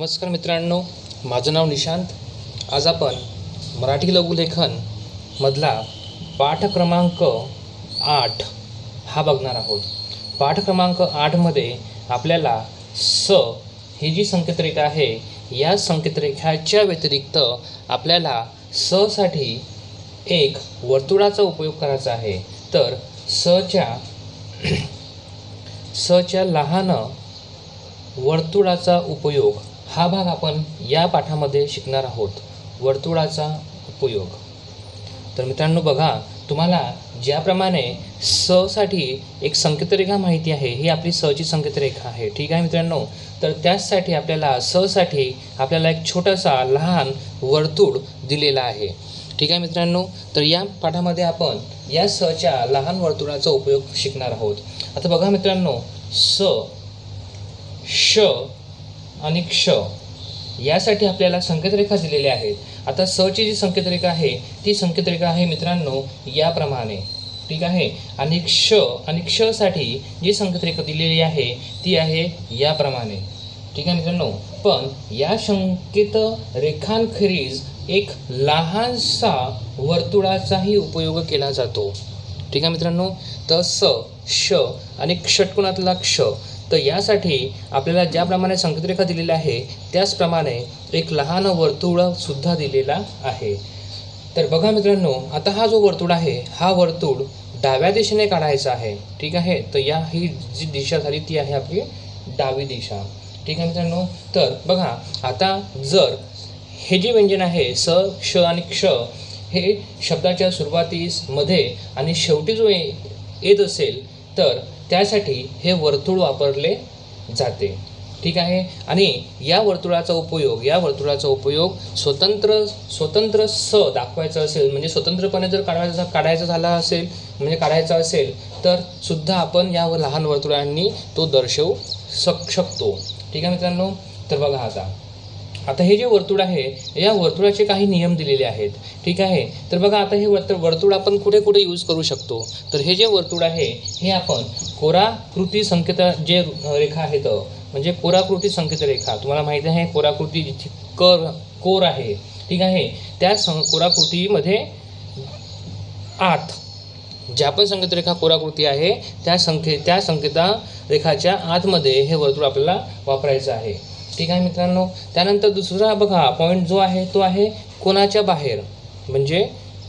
नमस्कार मित्रांनो, माझं नाव निशांत. आज आपण मराठी लघुलेखन मधला पाठ क्रमांक 8 हा बघणार आहोत. पाठ क्रमांक 8 मध्ये आपल्याला स ही जी संकेतरेखा आहे, या संकेतरेखाच्या व्यतिरिक्त आपल्याला स साठी एक वर्तुळाचा उपयोग करायचा आहे. तर सच्या लहान वर्तुळाचा उपयोग हा भाग आपण या पाठामध्ये शिकणार आहोत. वर्तुळाचा उपयोग. तर मित्रांनो बघा, तुम्हाला ज्याप्रमाणे स साठी एक संकेतरेखा माहिती आहे, ही आपली स ची संकेतरेखा आहे. ठीक आहे मित्रांनो. तर त्याचसाठी आपल्याला स साठी आपल्याला एक छोटासा लहान वर्तुळ दिलेला आहे. ठीक आहे मित्रांनो. तर या पाठामध्ये आपण या स च्या लहान वर्तुळाचा उपयोग शिकणार आहोत. आता बघा मित्रांनो, स, श आणि क्ष यासाठी आपल्याला संकेतरेखा दिलेल्या आहेत. आता स ची जी संकेतरेखा आहे, ती संकेतरेखा आहे मित्रांनो याप्रमाणे. ठीक आहे. आणि क्ष साठी जी संकेतरेखा दिलेली आहे, ती आहे याप्रमाणे. ठीक आहे मित्रांनो. पण या संकेत रेखांखेरीज एक लहानसा वर्तुळाचाही उपयोग केला जातो. ठीक आहे मित्रांनो. तर स, श आणि षटकोनातला क्ष, तर यासाठी आपल्याला ज्याप्रमाणे संकेतरेखा दिलेली आहे, त्याचप्रमाणे एक लहान वर्तुळसुद्धा दिलेला आहे. तर बघा मित्रांनो, आता हा जो वर्तुळ आहे, हा वर्तुळ डाव्या दिशेने काढायचा आहे. ठीक आहे. तर ही जी दिशा झाली, ती आहे आपली डावी दिशा. ठीक आहे मित्रांनो. तर बघा, आता जर हे जे व्यंजन आहे स, श आणि क्ष, हे शब्दाच्या सुरुवातीस, मध्ये आणि शेवटी जो येत असेल, तर त्यासाठी हे वर्तुळ वापरले जाते. ठीक आहे. आणि या वर्तुळाचा उपयोग स्वतंत्र स दाखवायचा असेल, म्हणजे स्वतंत्रपणे जर काढायचा असेल तर सुद्धा आपण या लहान वर्तुळांनी तो दर्शवू शकतो. ठीक आहे मित्रांनो. तर बघा, आता हे जे वर्तुळ आहे, या वर्तुळाचे काही नियम दिलेले आहेत. ठीक आहे. तर बघा, आता हे वर्तुळ आपण कुठे कुठे यूज करू शकतो. तर हे जे वर्तुळ आहे, हे आपण कोराकृती संकेत जे रेखा आहेत, म्हणजे कोराकृती संकेत रेखा, तुम्हाला माहिती आहे कोराकृती जिथे कोर आहे. ठीक आहे. त्या कोराकृतीमध्ये आत ज्या पण संकेतरेखा कोराकृती आहे, त्या संकेता रेखाच्या आतमध्ये हे वर्तुळ आपल्याला वापरायचं आहे. ठीक आहे मित्रांनो. त्यानंतर दुसरा बघा पॉईंट जो आहे, तो आहे कोनाच्या बाहेर, म्हणजे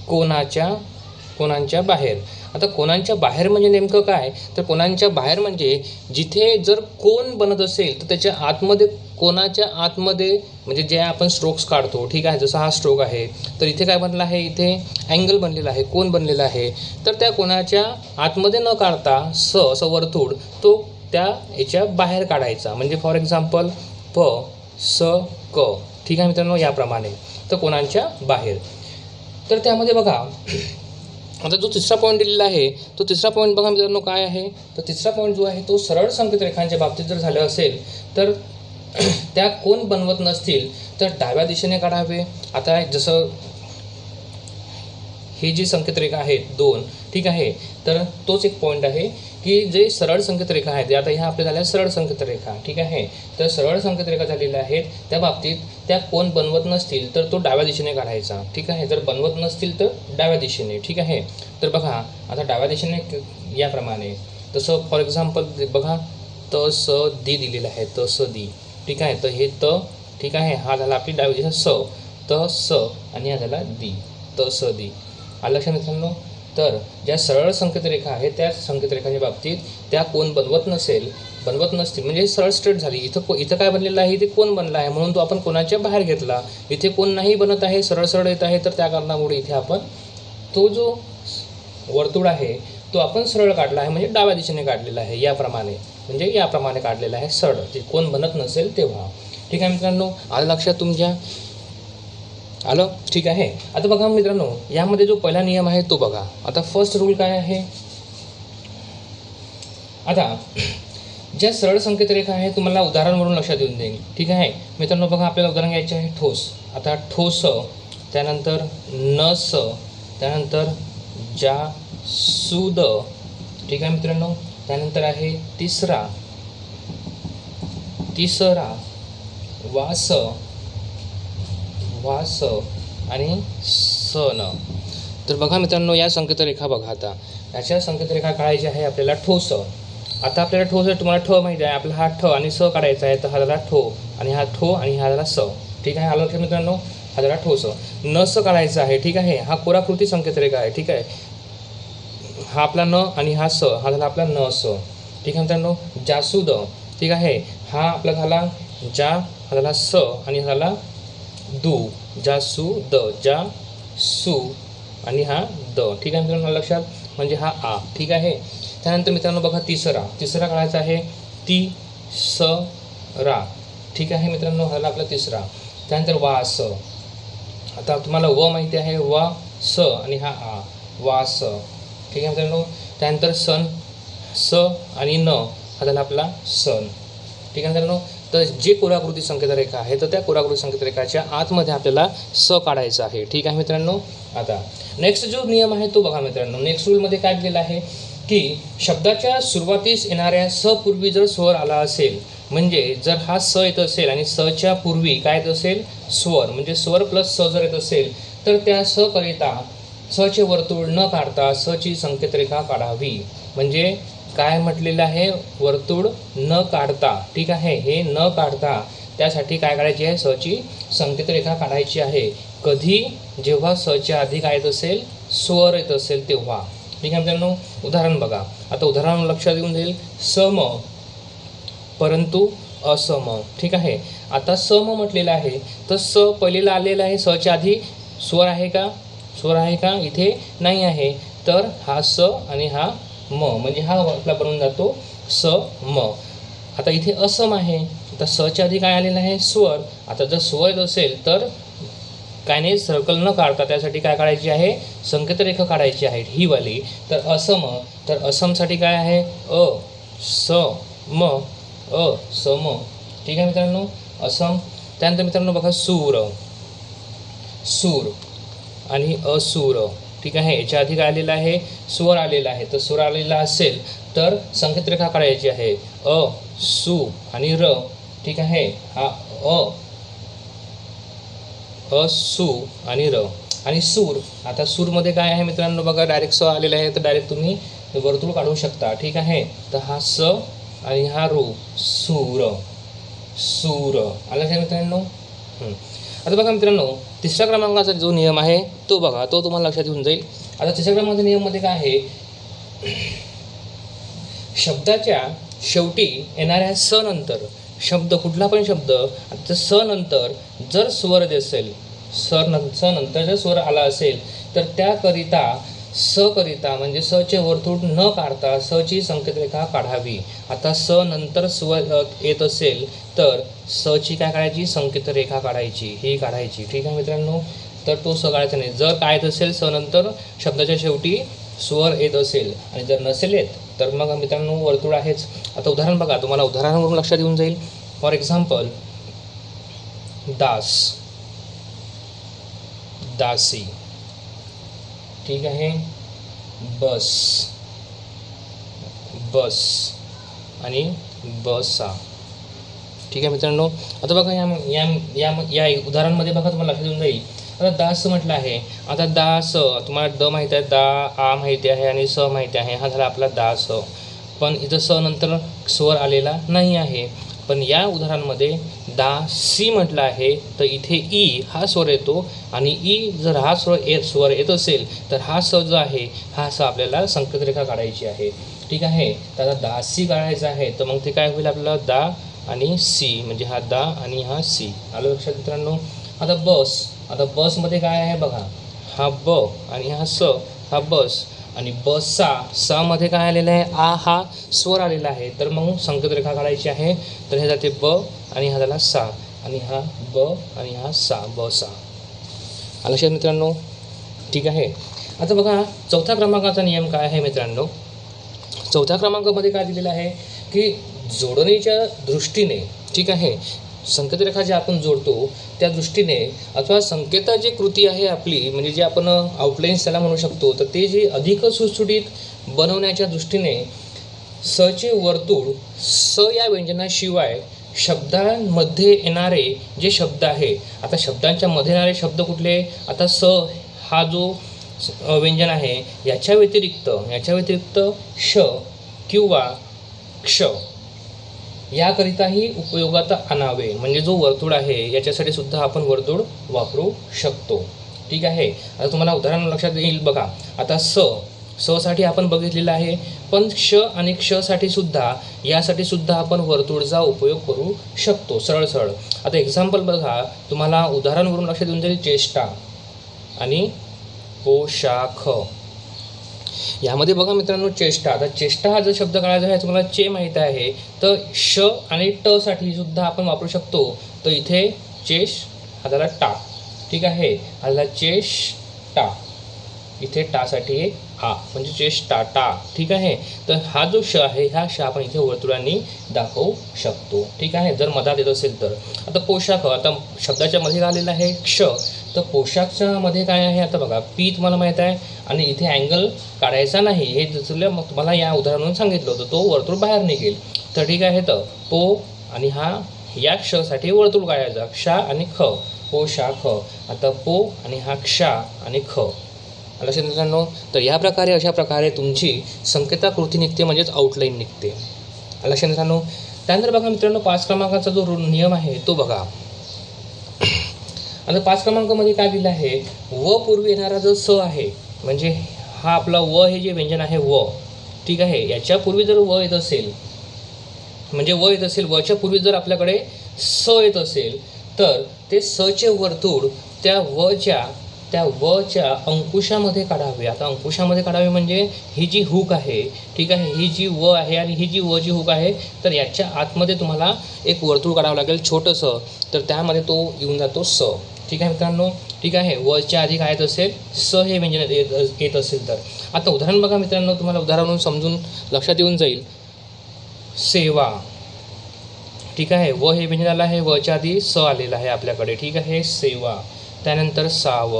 कोनांच्या बाहेर. आता कोनांच्या बाहेर म्हणजे नेमकं काय? तर कोनांच्या बाहेर म्हणजे जिथे जर कोन बनत असेल, तर त्याच्या आतमध्ये, कोनाच्या आतमध्ये, म्हणजे जे आपण स्ट्रोक्स काढतो. ठीक आहे. जसा हा स्ट्रोक आहे, तर इथे काय बनलं आहे, इथे अँगल बनलेला आहे, कोन बनलेला आहे. तर त्या कोनाच्या आतमध्ये न काढता असं वर्तुळ तो त्या याच्या बाहेर काढायचा, म्हणजे फॉर एक्झाम्पल प, स, क. ठीक आहे मित्रांनो, याप्रमाणे. तर कोणाच्या बाहेर. तर त्यामध्ये बघा, आता जो तिसरा पॉईंट दिलेला आहे, तो तिसरा पॉईंट बघा मित्रांनो काय आहे. तर तिसरा पॉईंट जो आहे, तो सरळ संकेत रेखांच्या बाबतीत जर झालं असेल, तर त्या कोण बनवत नसतील तर डाव्या दिशेने काढावे. आता जसं ही जी संकेतरेखा आहेत 2, ठीक आहे, तर तोच एक पॉईंट आहे की जे सरळ संकेतरेखा आहेत, आता ह्या आपल्या झाल्या सरळ संकेतरेखा. ठीक आहे. तर सरळ संकेतरेखा झालेल्या आहेत, त्या बाबतीत त्या कोण बनवत नसतील तर तो डाव्या दिशेने काढायचा. ठीक आहे. जर बनवत नसतील तर डाव्या दिशेने. ठीक आहे. तर बघा, आता डाव्या दिशेने याप्रमाणे, तसं फॉर एक्झाम्पल बघा, त, स, दी दिलेलं आहे, त, स, दी. ठीक आहे. तर हे त, ठीक आहे, हा झाला आपली डावी दिशा स, त, स, आणि हा झाला दी, त, स, दी. आलं लक्षात मित्रांनो. तर ज्या सरळ संकेतरेखा आहेत, त्या संकेतरेखांच्या बाबतीत त्या कोण बनवत नसतील, म्हणजे सरळ स्ट्रेट झाली. इथं काय बनलेलं आहे, इथे कोण बनला आहे, म्हणून तो आपण कोणाच्या बाहेर घेतला. इथे कोण नाही बनत आहे, सरळ येत आहे, तर त्या कारणामुळे इथे आपण तो जो वर्तुळ आहे, तो आपण सरळ काढला आहे, म्हणजे डाव्या दिशेने काढलेला आहे, याप्रमाणे काढलेला आहे सरळ, जे कोण बनत नसेल तेव्हा. ठीक आहे मित्रांनो. आलं लक्षात तुमच्या? आलं. ठीक आहे. आता बघा मित्रांनो, यामध्ये जो पहिला नियम आहे तो बघा. आता फर्स्ट रूल काय आहे, आता ज्या सरळ संकेतरेखा आहे, तुम्हाला उदाहरण म्हणून लक्षात येऊन जाईल. ठीक आहे मित्रांनो. बघा, आपल्याला उदाहरण घ्यायचे आहे ठोस. आता ठोस, त्यानंतर नस, त्यानंतर जासूद. ठीक आहे मित्रांनो. त्यानंतर आहे तिसरा, वा स, वा स आणि स न. तर बघा मित्रांनो, या संकेतरेखा बघा आता. याच्या संकेतरेखा काढायची आहे आपल्याला ठोस. आता आपल्याला ठोस तुम्हाला ठ माहिती आहे, आपला हा ठ आणि स काढायचा आहे. तर हा झाला ठो आणि हा ठो आणि हा झाला स. ठीक आहे, आलं लक्षात मित्रांनो, हा झाला ठोस. न स काढायचा आहे. ठीक आहे, हा कोराकृती संकेतरेखा आहे. ठीक आहे, हा आपला न आणि हा स, हा झाला आपला न स. ठीक आहे मित्रांनो, जासूद. ठीक आहे, हा आपला झाला जा, हा झाला स आणि हा झाला दू. जासू द, जा सू आणि हा द. ठीक आहे मित्रांनो, लक्षात, म्हणजे हा आ. ठीक आहे, त्यानंतर मित्रांनो बघा तिसरा काढायचा आहे ती स रा. ठीक आहे मित्रांनो, हा आपला तिसरा. त्यानंतर वास. आता तुम्हाला व माहिती आहे, वा स आणि हा आ, वास. ठीक आहे मित्रांनो, त्यानंतर सण, स आणि न, हा झाला आपला सण. ठीक आहे मित्रांनो, तर जे कोराकृती संकेतरेखा आहे तर त्या कोराकृती संकेतरेखाच्या आतमध्ये आपल्याला स काढायचं आहे. ठीक आहे मित्रांनो, आता नेक्स्ट जो नियम आहे तो बघा मित्रांनो. नेक्स्ट रूलमध्ये काय दिलेलं आहे की शब्दाच्या सुरुवातीस येणाऱ्या स पूर्वी जर स्वर आला असेल, म्हणजे जर हा स येत असेल आणि सच्या पूर्वी काय येत असेल स्वर, म्हणजे स्वर प्लस स जर येत असेल तर त्या स करिता सचे वर्तुळ न काढता सची संकेतरेखा काढावी. म्हणजे काय म्हटलेलं आहे, वर्तुळ न काढता. ठीक आहे, हे न काढता त्यासाठी काय काढायची आहे, सची संकेतरेखा काढायची आहे. कधी, जेव्हा सच्या आधी काय येत असेल स्वर येत असेल तेव्हा. ठीक आहे मित्रांनो, उदाहरण बघा. आता उदाहरण लक्षात येऊन जाईल. सम परंतु असम. ठीक आहे, आता सम म्हटलेलं आहे तर स पहिलेला आलेला आहे, सच्या आधी स्वर आहे का, स्वर आहे का, इथे नाही आहे. तर हा स आणि हा म, म्हणजे हा आपला बनून जातो स म. आता इथे असम आहे, आता सच्या आधी काय आलेलं आहे स्वर. आता जर स्वर येत असेल तर काय नाही, सर्कल न काढता त्यासाठी काय काढायची आहे, संकेतरेखा काढायची आहे ही वाली. तर असम, तर असमसाठी काय आहे अ स म, अ स म. ठीक आहे मित्रांनो, असम. त्यानंतर मित्रांनो बघा सूर, सूर आणि असूर. ठीक आहे, याच्या आधी काय आलेलं आहे स्वर आलेला आहे. तर स्वर आलेला असेल तर संकेतरेखा काढायची आहे अ सु आणि र. ठीक आहे, हा असू आणि र आणि सूर. आता सूरमध्ये काय आहे मित्रांनो बघा, डायरेक्ट स आलेला आहे तर डायरेक्ट तुम्ही वर्तुळ काढू शकता. ठीक आहे, तर हा स आणि हा रू, सूर, सूर. आलं काय मित्रांनो. आता बघा मित्रांनो, तिसऱ्या क्रमांकाचा जो नियम आहे तो बघा, तो तुम्हाला लक्षात येऊन जाईल. आता तिसऱ्या क्रमांकाच्या नियममध्ये काय आहे, शब्दाच्या शेवटी येणाऱ्या स नंतर, शब्द कुठला पण शब्द आता स नंतर जर स्वर असेल, स नंतर जर स्वर आला असेल तर त्याकरिता स करिता म्हणजे सचे वर्तुळ न काढता सची संकेतरेखा काढावी. आता स नंतर स्वर येत असेल तर सची काय काढायची, संकेतरेखा काढायची, ही काढायची. ठीक आहे मित्रांनो, तर तो स काढायचा नाही. जर काय येत असेल स नंतर शब्दाच्या शेवटी स्वर येत असेल आणि जर नसेल येत तर मग मित्रांनो वर्तुळ आहेच. आता उदाहरण बघा, तुम्हाला उदाहरणावरून लक्षात येऊन जाईल. फॉर एक्झाम्पल, दास, दासी. ठीक आहे, बस, बस आणि बसा. ठीक आहे मित्रांनो, आता बघा या या या या उदाहरणामध्ये बघा तुम्हाला लक्षात येऊन जाईल. आता दास म्हटलं आहे. आता दास, तुम्हाला द माहिती आहे, दा आ माहिती आहे आणि स माहिती आहे, हा झाला आपला दास. पण इथं स नंतर स्वर आलेला नाही आहे. पण या उदाहरणामध्ये दासी म्हटलं आहे तर इथे ई हा स्वर येतो आणि ई जर हा स्वर येत असेल तर हा स जो आहे हा स आपल्याला संकेतरेखा काढायची आहे. ठीक आहे, तर आता दासी काढायचं आहे तर मग ते काय होईल आपल्याला दा आणि सी, म्हणजे हा दा आणि हा सी. आलं लक्षात मित्रांनो. आता बस, आता बसमध्ये काय आहे बघा, हा ब आणि हा स, हा बस आणि बसा. सा मध्ये काय आलेलं आहे, आ हा स्वर आलेला आहे. तर मग संकेतरेखा काढायची आहे. तर हे जाते ब आणि हा झाला सा आणि हा ब आणि हा सा, बसा. आलं लक्षात मित्रांनो. ठीक आहे, आता बघा चौथ्या क्रमांकाचा नियम काय आहे मित्रांनो. चौथ्या क्रमांकामध्ये काय दिलेलं आहे की जोडणीच्या दृष्टीने, ठीक आहे, संकेतरेखा जे आपण जोडतो त्या दृष्टीने अथवा संकेताची कृती आहे आपली, म्हणजे जे आपण आउटलाईन्स त्याला म्हणू शकतो, तर ते जे अधिक सुटसुटीत बनवण्याच्या दृष्टीने सचे वर्तुळ स या व्यंजनाशिवाय शब्दांमध्ये येणारे जे शब्द आहे, आता शब्दांच्या मध्ये येणारे शब्द कुठले, आता स हा जो व्यंजन आहे याच्या व्यतिरिक्त श किंवा क्ष याकरिताही उपयोगात आणावे, म्हणजे जो वर्तुळ आहे याच्यासाठी सुद्धा आपण वर्तुळ वापरू शकतो. ठीक आहे. आता तुम्हाला उदाहरण लक्षात येईल बघा. आता स साठी आपण बघितलेलं आहे, पण श आणि क्षसाठी सुद्धा यासाठी सुद्धा आपण वर्तुळचा उपयोग करू शकतो सरळ. आता एक्झाम्पल बघा, तुम्हाला उदाहरणवरून लक्षात येऊन जाईल. चेष्टा आणि पोशाख यामध्ये बघा मित्रांनो, चेष्टा. आता चेष्टा हा जर शब्द काढायचा आहे, तुम्हाला चे माहीत आहे, तर श आणि ट साठी सुद्धा आपण वापरू शकतो. तर इथे चेश हा झाला टा. ठीक आहे. हा झाला चेष्टा. इथे टासाठी आ म्हणजे चेष्टा टा. ठीक आहे. तर हा जो श आहे, हा श आपण इथे वर्तुळांनी दाखवू शकतो. ठीक आहे, जर मधात येत असेल तर. आता पोशाख, आता शब्दाच्या मध्ये आलेला आहे क्ष, तर पोशाखच्या मध्ये काय आहे आता बघा. पी तुम्हाला माहीत आहे आणि इथे अँगल काढायचा नाही, हे जसं मग तुम्हाला या उदाहरणावरून सांगितलं होतं. तो वर्तुळ बाहेर निघेल. तर ठीक आहे. तर पो आणि हा या क्षसाठी वर्तुळ काढायचा, क्ष आणि ख, पोशाख. आता पो आणि हा क्ष आणि ख. लक्षात मित्रांनो. तर या प्रकारे अशा प्रकारे तुमची संकेताकृती निघते, म्हणजेच आउटलाईन निघते. लक्षात मित्रांनो. त्यानंतर बघा मित्रांनो, 5 क्रमांकाचा जो नियम आहे तो बघा. आता 5 क्रमांकामध्ये काय दिलं आहे, व पूर्वी येणारा जो स आहे, म्हणजे हा आपला व हे जे व्यंजन आहे व, ठीक आहे, याच्या पूर्वी जर व येत असेल, म्हणजे व येत असेल, वच्या पूर्वी जर आपल्याकडे स येत असेल, तर ते सचे वर्तुळ त्या वच्या अंकुशामध्ये काढावे. आता अंकुशामध्ये काढावे म्हणजे ही जी हुक आहे, ठीक आहे, ही जी व आहे आणि ही जी व जी हुक आहे, तर याच्या आतमध्ये तुम्हाला एक वर्तुळ काढावं लागेल छोटंसं. तर त्यामध्ये तो येऊन जातो स. ठीक आहे मित्रांनो. ठीक आहे. वच्या आधी काय येत असेल, स हे व्यंजन येत असेल तर. आता उदाहरण बघा मित्रांनो, तुम्हाला उदाहरण समजून लक्षात येऊन जाईल. सेवा. ठीक आहे. व हे व्यंजन आलं आहे, वच्या आधी स आलेलं आहे आपल्याकडे. ठीक आहे. सेवा. त्यानंतर साव.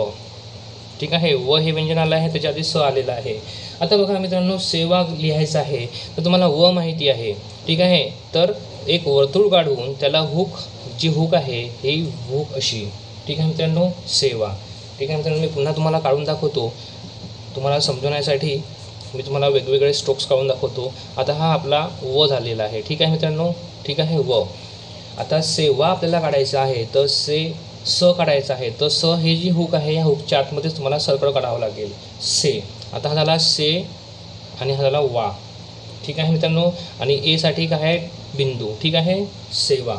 ठीक आहे. व हे व्यंजन आलं आहे, त्याच्या आधी स आलेलं आहे. आता बघा मित्रांनो, सेवा लिहायचं आहे, तर तुम्हाला व माहिती आहे. ठीक आहे. तर एक वर्तुळ काढून त्याला हुक, जी हुक आहे ही हुक अशी. ठीक आहे मित्रांनो. सेवा. ठीक आहे मित्रांनो. मी पुन्हा तुम्हाला काढून दाखवतो, तुम्हाला समजवण्यासाठी मी तुम्हाला वेगवेगळे स्ट्रोक्स काढून दाखवतो. आता हा आपला व झालेला आहे. ठीक आहे मित्रांनो. ठीक आहे. व. आता सेवा आपल्याला काढायचं आहे, तर स काढायचं आहे, तर स हे जी हुक आहे, या हुकच्या आतमध्येच तुम्हाला सर्कल काढावं लागेल. से. आता हा झाला से आणि हा झाला वा. ठीक आहे मित्रांनो. आणि ए साठी काय आहे, बिंदू. ठीक आहे. सेवा.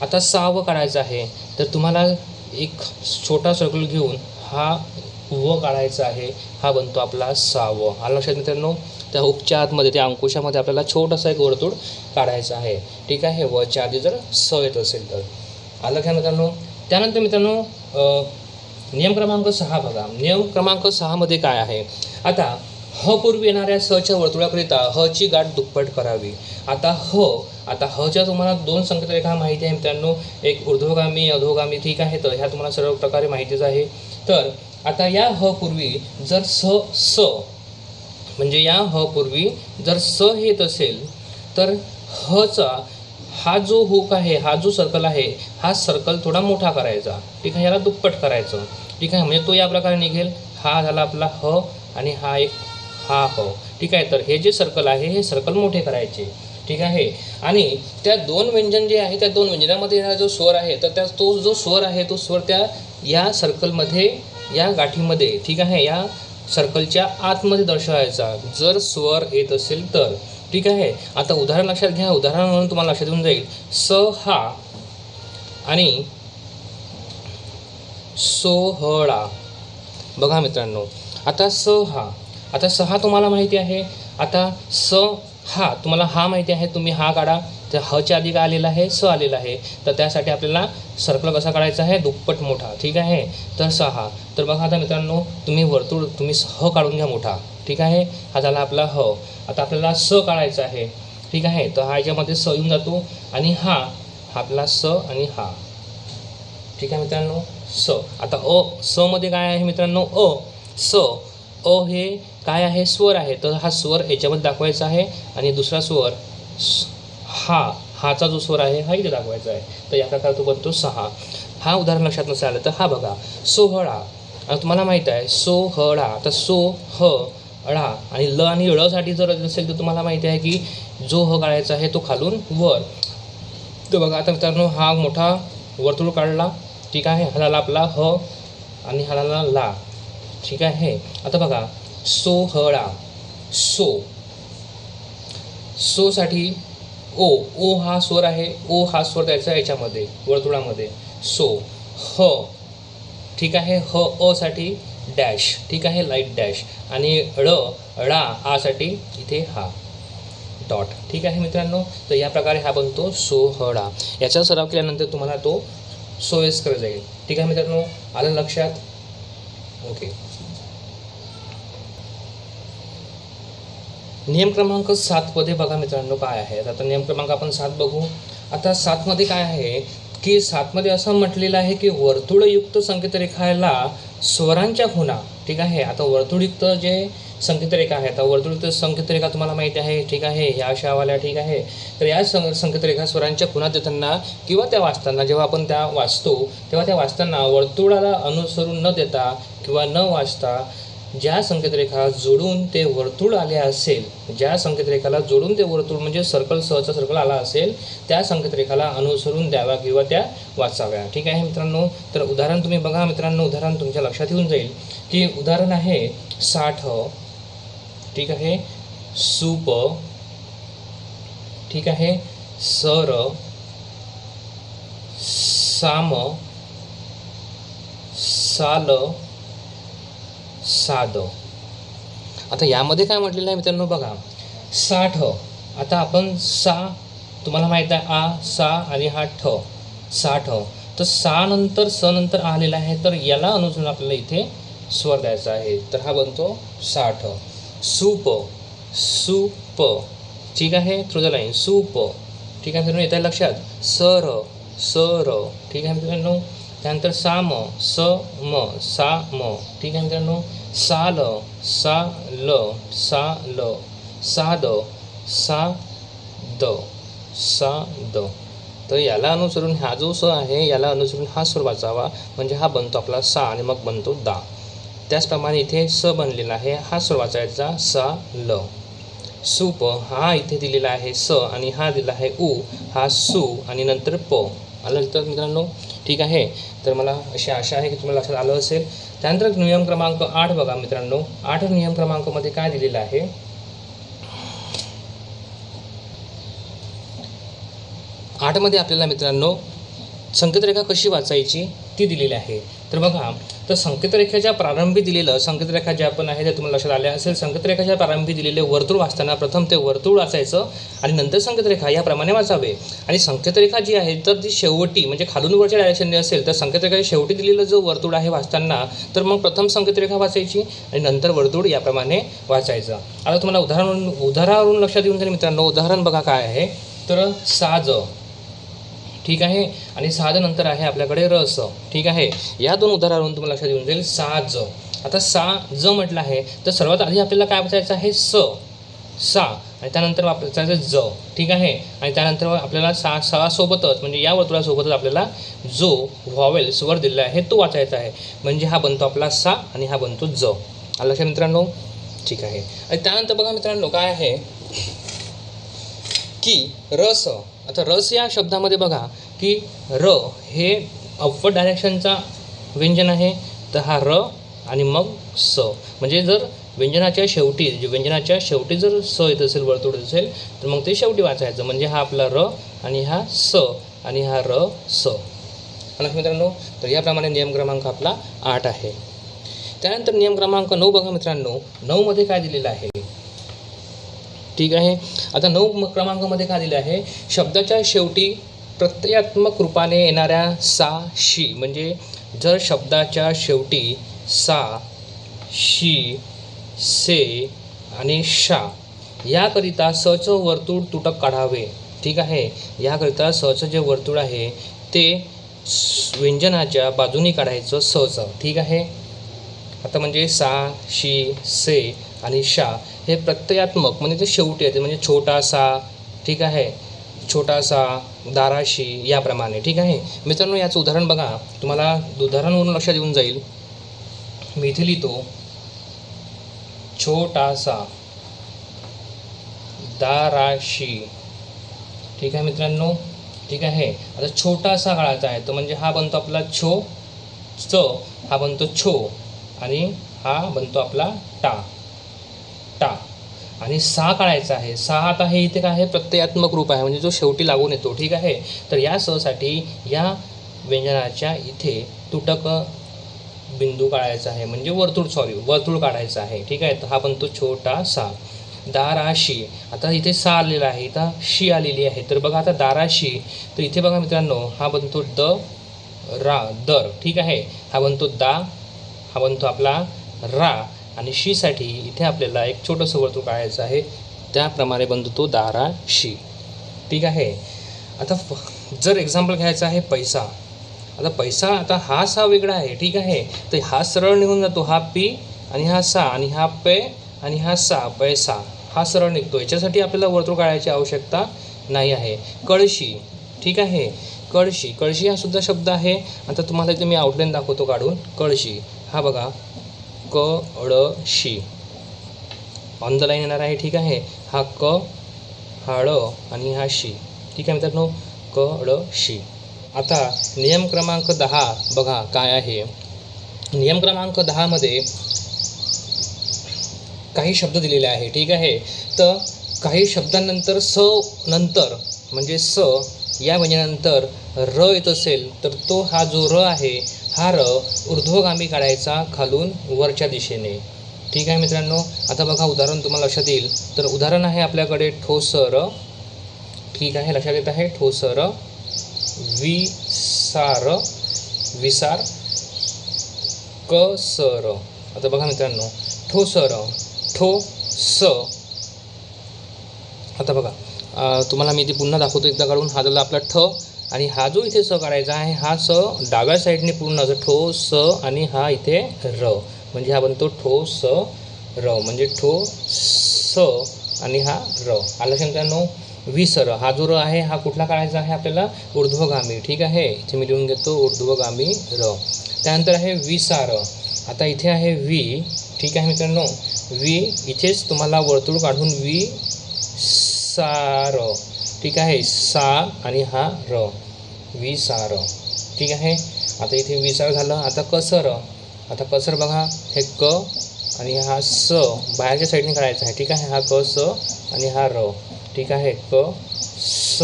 आता साव काढायचं आहे, तर तुम्हाला एक छोटा सर्कल घेऊन हा व काढायचा आहे, हा बनतो आपला साव. आलं लक्षात मित्रांनो. त्या हुकच्या आतमध्ये, त्या अंकुशामध्ये आपल्याला छोटासा एक वर्तुळ काढायचा आहे. ठीक आहे. वच्या आधी जर स येत असेल तर. आलं लक्षात मित्रांनो. त्यानंतर मित्रांनो, नियम क्रमांक 6 बघा. नियम क्रमांक 6 मध्ये काय आहे, आता ह पूर्वी येणाऱ्या सच्या वर्तुळाकरिता ह ची गाठ दुप्पट करावी. आता हच्या तुम्हाला 2 संकेतरेखा माहिती आहे मित्रांनो, एक ऊर्ध्वगामी, अधोगामी. ठीक आहे. तर ह्या तुम्हाला सर्व प्रकारे माहितीच आहे. तर आता या ह पूर्वी जर स म्हणजे या ह पूर्वी जर स येत असेल, तर हचा हा जो हुक आहे, हा जो सर्कल आहे, हा सर्कल थोडा मोठा करायचा. ठीक आहे. याला दुप्पट करायचं. ठीक आहे. म्हणजे तो या प्रकारे निघेल. हा झाला आपला ह आणि हा एक हा ह. ठीक आहे. तर हे जे सर्कल आहे, हे सर्कल मोठे करायचे. ठीक आहे. आणि त्या 2 व्यंजन जे आहे, त्या 2 व्यंजनामध्ये येणारा जो स्वर आहे, तर तो जो स्वर आहे, तो स्वर त्या या सर्कलमध्ये, या गाठीमध्ये, ठीक आहे, या सर्कलच्या आतमध्ये दर्शवायचा, जर स्वर येत असेल तर. ठीक आहे. आता उदाहरण लक्षात घ्या. उदाहरण म्हणून तुम्हाला लक्षात येऊन जाईल. स हा आणि सोहळा. बघा मित्रांनो, आता स हा तुम्हाला माहिती आहे. आता स हा तुम्हाला हा माहिती आहे, तुम्ही हा काढा. तर हच्या आधी काय आलेला आहे, स आलेला आहे. तर त्यासाठी आपल्याला सर्कल कसा काढायचा आहे, दुप्पट मोठा. ठीक आहे. तर 6. तर बघा आता मित्रांनो, तुम्ही वर्तुळ तुम्ही ह काढून घ्या मोठा. ठीक आहे. हा झाला आपला ह. आता आपल्याला स काढायचा आहे. ठीक आहे. तर हा याच्यामध्ये स येऊन जातो आणि हा आपला स आणि हा. ठीक आहे मित्रांनो. स. आता स मध्ये काय आहे मित्रांनो, हे काय आहे, स्वर आहे. तर हा स्वर याच्यामध्ये दाखवायचा आहे आणि दुसरा स्वर हा हाचा जो स्वर आहे हा इथे दाखवायचा आहे. तर या प्रकारे तो बनतो सहा. हा उदाहरण लक्षात नसेल आलं तर हा बघा, सोहळा. आता तुम्हाला माहीत आहे सोहळा. तर सो ह ळा आणि ल आणि ळसाठी जर असेल तर तुम्हाला माहिती आहे की जो ह काढायचा आहे तो खालून वर. तर बघा आता मित्रांनो हा मोठा वर्तुळ काढला, ठीक आहे. हा झाला आपला ह आणि हा झाला ला, ठीक आहे. आता बघा सोहळा, सोसाठी ओ हा स्वर आहे. ओ हा स्वर द्यायचा याच्यामध्ये वर्तुळामध्ये. सो ह, ठीक आहे. ह साठी डॅश, ठीक आहे, लाईट डॅश. आणि ळा आसाठी इथे हा डॉट, ठीक आहे मित्रांनो. तर या प्रकारे हा बनतो सोहळा. याचा सराव केल्यानंतर तुम्हाला तो सोयीस्कर जाईल, ठीक आहे मित्रांनो. आलं लक्षात? ओके. नियम क्रमांक 7 बघा मित्रांनो काय आहे. आता नियम क्रमांक आपण 7 बघू. आता 7 काय आहे की 7 असं म्हटलेलं आहे की वर्तुळयुक्त संकेतरेखाला स्वरांच्या खुणा, ठीक आहे. आता वर्तुळयुक्त जे संकेतरेखा आहे, आता वर्तुळयुक्त संकेतरेखा तुम्हाला माहिती आहे, ठीक आहे, ह्या अशावाल्या, ठीक आहे. तर या संकेतरेखा स्वरांच्या खुणा देताना किंवा त्या वाचताना, जेव्हा आपण त्या वाचतो तेव्हा त्या वाचताना वर्तुळाला अनुसरून न देता किंवा न वाचता ज्या संकेतरेखा जोडून ते वर्तुळ आले असेल, ज्या संकेतरेखाला जोडून ते वर्तुळ म्हणजे सर्कल, सहचा सर्कल आला असेल, त्या संकेतरेखाला अनुसरून द्यावा किंवा त्या वाचाव्या, ठीक आहे मित्रांनो. तर उदाहरण तुम्ही बघा मित्रांनो, उदाहरण तुमच्या लक्षात येऊन जाईल की उदाहरण आहे 60, ठीक आहे, सूप, ठीक आहे, सर, साम, साल, साध. आता यामध्ये काय म्हटलेलं आहे मित्रांनो बघा, 60. आता आपण सा, तुम्हाला माहीत आहे आ, सा आणि हा ठ, 60. तर सा नंतर स नंतर आलेला आहे, तर याला अनुसरून आपल्याला इथे स्वर द्यायचा आहे. तर हा बनतो 60. सूप, सूप, ठीक आहे, थ्रू द लाईन सूप, ठीक आहे मित्रांनो. येत लक्षात? सर, सर, ठीक आहे मित्रांनो. त्यानंतर साम, स म, सा म, ठीक आहे मित्रांनो. साल, सा ल, सा ल, साद, सा द, सा द. तर याला अनुसरून हा जो स आहे याला अनुसरून हा स्वर वाचावा, म्हणजे हा बनतो आपला सा आणि मग बनतो दा. त्याचप्रमाणे इथे स बनलेला आहे, हा स्वर वाचायचा सा ल. सूप हा इथे दिलेला आहे स आणि हा दिला आहे उ, हा सु आणि नंतर प. आलं तर मित्रांनो, ठीक आहे. तर मला अशी आशा आहे की तुम्हाला लक्षात आलं असेल. त्यानंतर नियम क्रमांक 8 बघा मित्रांनो. 8 नियम क्रमांकामध्ये काय दिलेलं आहे, 8 आपल्याला मित्रांनो संकेतरेखा कशी वाचायची ती दिलेली आहे. तर बघा, तर संकेतरेखेच्या प्रारंभी दिलेलं संकेतरेखा जे आपण आहे ते तुम्हाला लक्षात आले असेल. संकेतरेखाच्या प्रारंभी दिलेले वर्तुळ वाचताना प्रथम ते वर्तुळ वाचायचं आणि नंतर संकेतरेखा याप्रमाणे वाचावे. आणि संकेतरेखा जी आहे तर ती शेवटी म्हणजे खालून वरच्या डायरेक्शनने असेल तर संकेतरेखाच्या शेवटी दिलेलं जो वर्तुळ आहे वाचताना, तर मग प्रथम संकेतरेखा वाचायची आणि नंतर वर्तुळ याप्रमाणे वाचायचं. आता तुम्हाला उदाहरणावरून लक्षात येऊन जाईल मित्रांनो. उदाहरण बघा काय आहे, तर साज, ठीक आहे, आणि साध नंतर आहे आपल्याकडे रस, ठीक आहे. या दोन उदाहरणावरून तुम्हाला लक्षात येऊन जाईल साज. आता सा ज म्हटलं आहे तर सर्वात आधी आपल्याला काय वाचायचं आहे सा आणि त्यानंतर वाचायचं ज, ठीक आहे. आणि त्यानंतर आपल्याला सा सोबतच म्हणजे या वर्तुळासोबतच आपल्याला जो व्हॉवेल स्वर दिलेला आहे तो वाचायचा आहे, म्हणजे हा बनतो आपला सा आणि हा बनतो ज. आलं लक्षात मित्रांनो, ठीक आहे. आणि त्यानंतर बघा मित्रांनो काय आहे की रस. आता रस या शब्दामध्ये बघा की र हे अपवर्ड डायरेक्शनचा व्यंजन आहे, तर हा र आणि मग स, म्हणजे जर व्यंजनाच्या शेवटी जर स येत असेल, वर्तुळ असेल, तर मग ते शेवटी वाचायचं, म्हणजे हा आपला र आणि हा स आणि हा र स. आणि मित्रांनो, तर याप्रमाणे नियम क्रमांक आपला 8 आहे. त्यानंतर नियम क्रमांक 9 बघा मित्रांनो. 9 काय दिलेलं आहे, ठीक आहे. आता 9 क्रमांकामध्ये काय दिलं आहे, शब्दाच्या शेवटी प्रत्ययात्मक रूपाने येणाऱ्या सा शी, म्हणजे जर शब्दाच्या शेवटी सा, शी, से आणि शा याकरिता सचं वर्तुळ तुटक काढावे, ठीक आहे. याकरिता सचं जे वर्तुळ आहे ते व्यंजनाच्या बाजूनी काढायचं सचं, ठीक आहे. आता म्हणजे सा, शी, से आणि शा हे प्रत्ययात्मक म्हणजे ते शेवटी येते, म्हणजे छोटा सा, ठीक आहे, छोटासा, दाराशी याप्रमाणे. ठीक आहे मित्रांनो, याचं उदाहरण बघा. तुम्हाला उदाहरणावरून लक्षात येऊन जाईल. मी इथे लिहितो छोटासा, दाराशी. ठीक आहे मित्रांनो. ठीक आहे. आता छोटासा काढायचा आहे तर म्हणजे हा बनतो आपला छो, च, हा बनतो छो आणि हा बनतो आपला टा, टा. आणि सा काढायचा आहे. सा आता हे इथे काय आहे, प्रत्ययात्मक रूप आहे म्हणजे जो शेवटी लागून येतो. ठीक आहे. तर या साठी या व्यंजनाच्या इथे तुटक बिंदू काढायचा आहे म्हणजे वर्तुळ काढायचं आहे. ठीक आहे. तर हा बनतो छोटासा. दाराशी, आता इथे सा आलेला आहे, इथं शी आलेली आहे. तर बघा आता दाराशी, तर इथे बघा मित्रांनो हा बनतो रा, दर. ठीक आहे. हा बनतो दा, हा बनतो आपला रा आणि शीसाठी इथे आपल्याला एक छोटंसं वर्तुळ काढायचं आहे. त्याप्रमाणे बनतो तो दाराशी. ठीक आहे. आता जर एक्झाम्पल घ्यायचं आहे पैसा. आता पैसा, आता हा सा वेगळा आहे. ठीक आहे. तर हा सरळ निघून जातो, हा पी आणि हा सा आणि हा पे आणि हा सा, पैसा हा सरळ निघतो. याच्यासाठी आपल्याला वर्तुळ काढायची आवश्यकता नाही आहे. कळशी. ठीक आहे. कळशी, कळशी हा सुद्धा शब्द आहे. आता तुम्हाला इथे मी आउटलाईन दाखवतो काढून. कळशी, हा बघा कळशी ऑन द लाईन येणार आहे. ठीक आहे. हा क, हा ळ आणि हा शी. ठीक आहे मित्रांनो, कळशी. आता नियम क्रमांक 10 बघा काय आहे. नियम क्रमांक 10 मध्ये काही शब्द दिलेले आहे. ठीक आहे. तर काही शब्दांनंतर स नंतर म्हणजे स या व्यंजनानंतर र येत असेल तर तो हा जो र आहे हा र ऊर्ध्वगामी काढायचा खालून वरच्या दिशेने. ठीक आहे मित्रांनो. आता बघा उदाहरण तुम्हाला लक्षात येईल. तर उदाहरण आहे आपल्याकडे ठोसर. ठीक आहे, लक्षात येत आहे. ठोसर, विसार, विसार, कसर. आता बघा मित्रांनो ठोसर, ठो स. आता बघा तुम्हाला मी इथे पुन्हा दाखवतो एकदा काढून. हा झाला आपला ठ आणि हा जो इथे स काढायचा आहे हा स डाव्या साईडने पूर्ण असं ठो स आणि हा इथे र म्हणजे हा बनतो ठो स र म्हणजे ठो स आणि हा र. आलं मित्रांनो. विसर, हा जो र आहे हा कुठला काढायचा आहे आपल्याला, ऊर्ध्वगामी. ठीक आहे. इथे मी लिहून घेतो ऊर्ध्वगामी र. त्यानंतर आहे विसार. आता इथे आहे वी. ठीक आहे मित्रांनो. वी, इथेच तुम्हाला वर्तुळ काढून वी सार. ठीक आहे. सा आणि हा र, विसार. ठीक आहे. आता इथे विसार झालं. आता कसर. आता कसर बघा हे क आणि हा स बाहेरच्या साईडने काढायचा आहे. ठीक आहे. हा क स आणि हा र. ठीक आहे. क स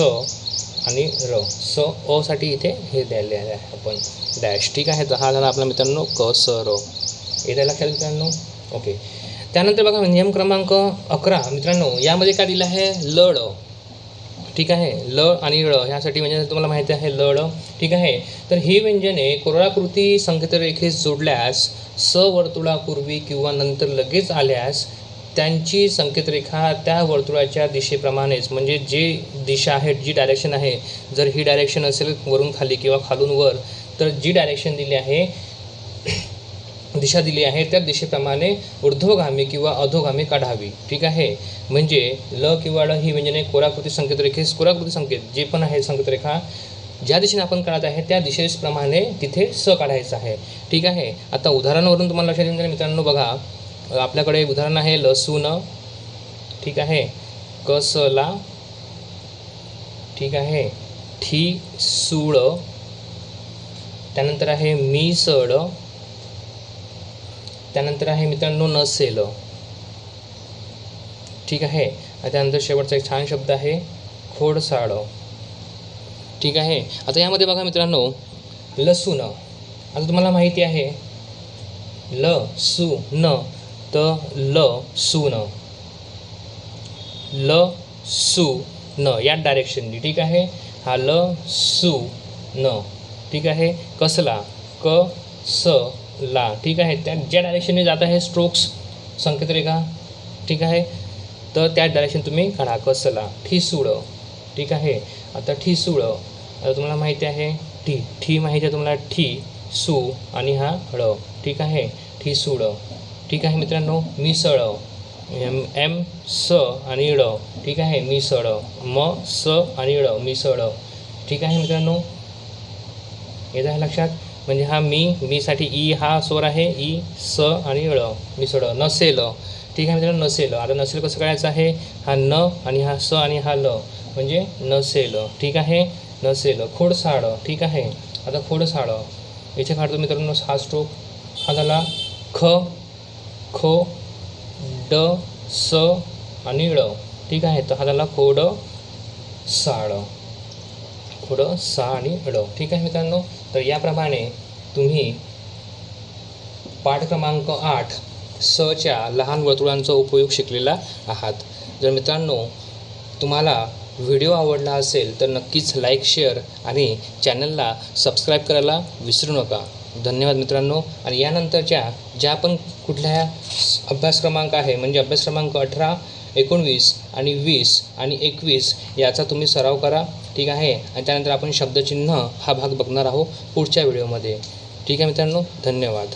आणि र. स अ साठी इथे हे द्यायला आहे आपण डॅश. ठीक आहे. तर हा झाला आपला मित्रांनो क स र. येत्या लक्षात मित्रांनो. ओके. त्यानंतर बघा नियम क्रमांक 11 मित्रांनो, यामध्ये काय दिलं आहे, लळ. ठीक आहे. ल आणि ळ ह्यासाठी व्यंजन तुम्हाला माहिती आहे लळ. ठीक आहे. तर ही व्यंजने कोरळाकृती संकेतरेखेस जोडल्यास, स वर्तुळापूर्वी किंवा नंतर लगेच आल्यास त्यांची संकेतरेखा त्या वर्तुळाच्या दिशेप्रमाणेच म्हणजे जी दिशा आहे, जी डायरेक्शन आहे, जर ही डायरेक्शन असेल वरून खाली किंवा खालून वर, तर जी डायरेक्शन दिली आहे, दिशा दिली आहे त्या दिशेप्रमाणे ऊर्ध्वगामी किंवा अधोगामी काढावी. ठीक आहे. म्हणजे ल किंवा ळ ही व्यंजने कोराकृती संकेतरेखेस, कोराकृती संकेत जे पण आहे संकेतरेखा ज्या दिशेने आपण काढत आहे त्या दिशेप्रमाणे तिथे स काढायचं आहे. ठीक आहे. आता उदाहरणावरून तुम्हाला लक्षात येईल मित्रांनो. बघा आपल्याकडे उदाहरण आहे लसूण. ठीक आहे. कसला. ठीक आहे. ठिसूळ. त्यानंतर आहे मिसळ. त्यानंतर आहे मित्रांनो नसेल. ठीक आहे. त्यानंतर शेवटचा एक छान शब्द आहे खोडसाळ. ठीक आहे. आता यामध्ये बघा मित्रांनो लसूण. आता तुम्हाला माहिती आहे ल सु न, तर ल सु न, ल सु न या डायरेक्शननी. ठीक आहे. हा ल सु न. ठीक आहे. कसला. क स ला. ठीक आहे. त्या ज्या डायरेक्शनने जात आहे स्ट्रोक्स संकेतरेखा. ठीक आहे. तर त्या डायरेक्शन तुम्ही काढा. कसला. ठिसूळ. ठीक आहे. आता ठिसूळ. आता तुम्हाला माहिती आहे ठी. ठी माहिती आहे तुम्हाला. ठी सु आणि हा ळ. ठीक आहे. ठिसूळ. ठीक आहे मित्रांनो. मिसळ. एम स आणि ळ, ठीक आहे, मिसळ. म स आणि ळ, मिसळ. ठीक आहे मित्रांनो, येत आहे लक्षात. म्हणजे हा मीसाठी ई हा स्वर आहे, ई स आणि ळ, मिसळ. नसेल, ठीक आहे मित्रांनो, नसेल. आता नसेल कसं करायचं आहे, हा न आणि हा स आणि हा ल म्हणजे नसेल, ठीक आहे, नसेल. खोडसाळ, ठीक आहे. आता खोडसाळ इथे काढतो मित्रांनो हा स्ट्रोक. हा झाला ख, खो, ड, स आणि ळ, ठीक आहे. तर हा झाला खोड साळ, खोड सा आणि ळ, ठीक आहे मित्रांनो. तर याप्रमाणे तुम्ही पाठ क्रमांक 8 सच्या लहान वर्तुळांचा उपयोग शिकलेला आहात. जर मित्रांनो तुम्हाला व्हिडिओ आवडला असेल तर नक्कीच लाईक, शेअर आणि चॅनलला सबस्क्राईब करायला विसरू नका. धन्यवाद मित्रांनो. आणि यानंतरच्या ज्या पण कुठल्या अभ्यास क्रमांक आहे, म्हणजे अभ्यास क्रमांक 18, 19 आणि 20 आणि 21 याचा तुम्ही सराव करा, ठीक आहे. आणि त्यानंतर आपण शब्दचिन्ह हा भाग बघणार आहोत पुढच्या व्हिडिओमध्ये. ठीक आहे मित्रांनो, धन्यवाद.